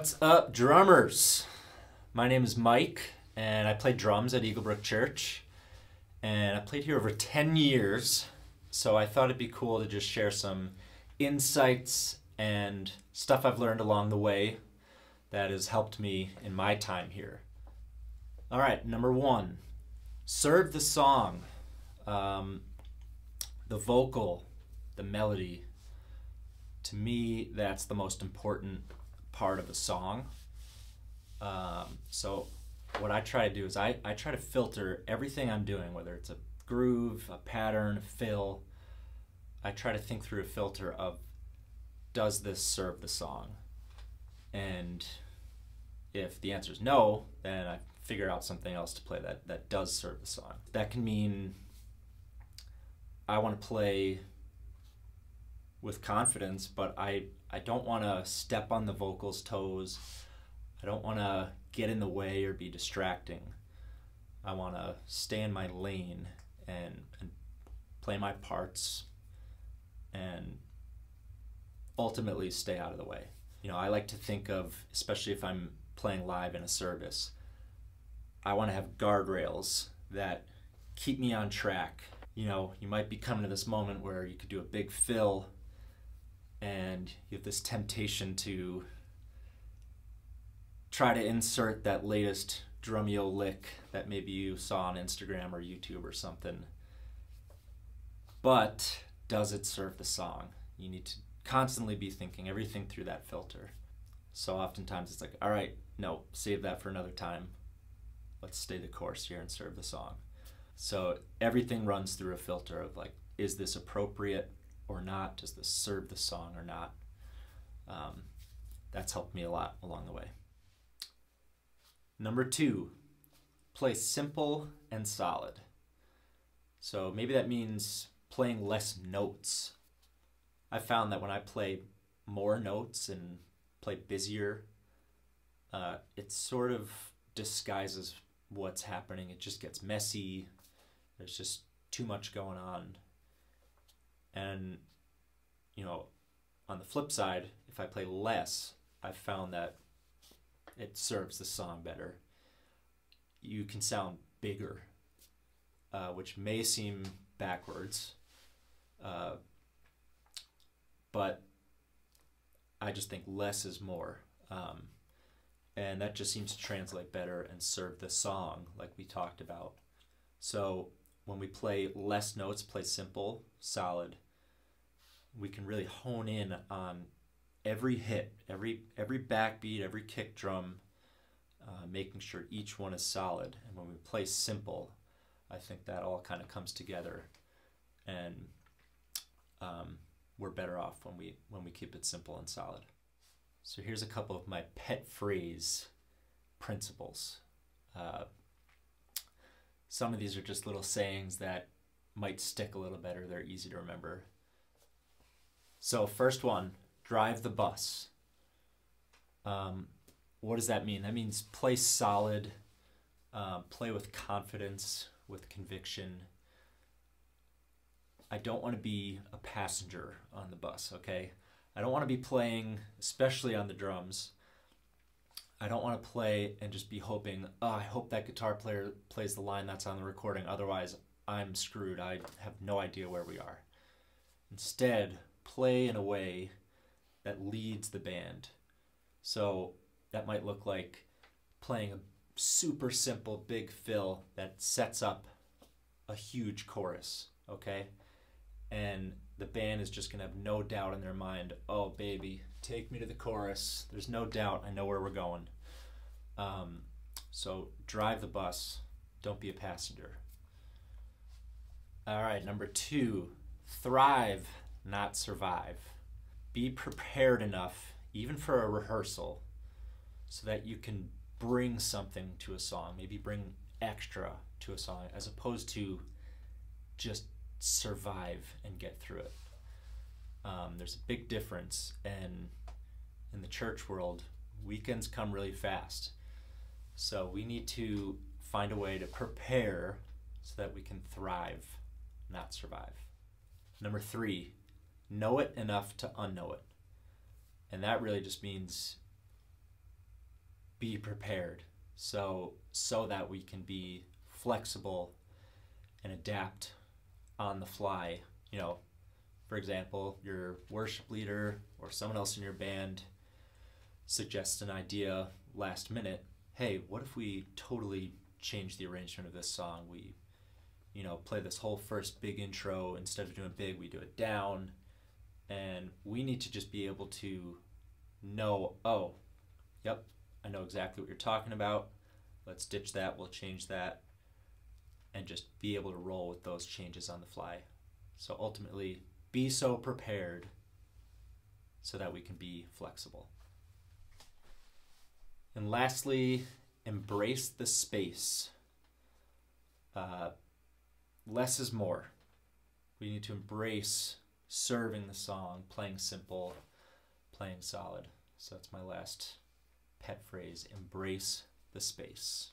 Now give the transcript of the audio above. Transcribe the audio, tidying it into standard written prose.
What's up, drummers? My name is Mike, and I play drums at Brook Church. And I played here over 10 years, so I thought it'd be cool to just share some insights and stuff I've learned along the way that has helped me in my time here. All right, number one, serve the song. The vocal, the melody. To me, that's the most important part of a song. So what I try to do is I try to filter everything I'm doing, whether it's a groove, a pattern, a fill. I try to think through a filter of, does this serve the song? And if the answer is no, then I figure out something else to play that does serve the song. That can mean I want to play with confidence, but I don't want to step on the vocal's toes. I don't want to get in the way or be distracting. I want to stay in my lane and play my parts and ultimately stay out of the way. You know, I like to think of, especially if I'm playing live in a service, I want to have guardrails that keep me on track. You know, you might be coming to this moment where you could do a big fill and you have this temptation to try to insert that latest drumeo lick that maybe you saw on Instagram or YouTube or something. But does it serve the song? You need to constantly be thinking everything through that filter. So oftentimes it's like, all right, no, save that for another time. Let's stay the course here and serve the song. So everything runs through a filter of like, is this appropriate or not? Does this serve the song or not? That's helped me a lot along the way. Number two, play simple and solid. So maybe that means playing less notes. I found that when I play more notes and play busier, it sort of disguises what's happening. It just gets messy. There's just too much going on. And, you know, on the flip side, if I play less, I've found that it serves the song better. You can sound bigger, which may seem backwards, but I just think less is more. And that just seems to translate better and serve the song like we talked about. So when we play less notes, play simple, solid, we can really hone in on every hit, every backbeat, every kick drum, making sure each one is solid. And when we play simple, I think that all kind of comes together, and we're better off when we keep it simple and solid. So here's a couple of my pet phrase principles. Some of these are just little sayings that might stick a little better. They're easy to remember. So first one, drive the bus. What does that mean? That means play solid, play with confidence, with conviction. I don't want to be a passenger on the bus, okay? I don't want to be playing, especially on the drums. I don't want to play and just be hoping, oh, I hope that guitar player plays the line that's on the recording, otherwise I'm screwed. I have no idea where we are. Instead, play in a way that leads the band. So that might look like playing a super simple big fill that sets up a huge chorus, okay? And the band is just gonna have no doubt in their mind, oh baby, take me to the chorus. There's no doubt, I know where we're going. So drive the bus, don't be a passenger. All right, number two, thrive, not survive. Be prepared enough, even for a rehearsal, so that you can bring something to a song, maybe bring extra to a song, as opposed to just survive and get through it. There's a big difference, and in the church world, weekends come really fast. So we need to find a way to prepare so that we can thrive, not survive. Number three, know it enough to unknow it. And that really just means be prepared, so that we can be flexible and adapt on the fly. You know, for example, your worship leader or someone else in your band suggests an idea last minute. Hey, what if we totally change the arrangement of this song? We, play this whole first big intro. Instead of doing big, we do it down. And we need to just be able to know, oh, yep, I know exactly what you're talking about. Let's ditch that, we'll change that, and just be able to roll with those changes on the fly. So ultimately, be so prepared so that we can be flexible. And lastly, embrace the space. Less is more. We need to embrace serving the song, playing simple, playing solid. So that's my last pet phrase, embrace the space.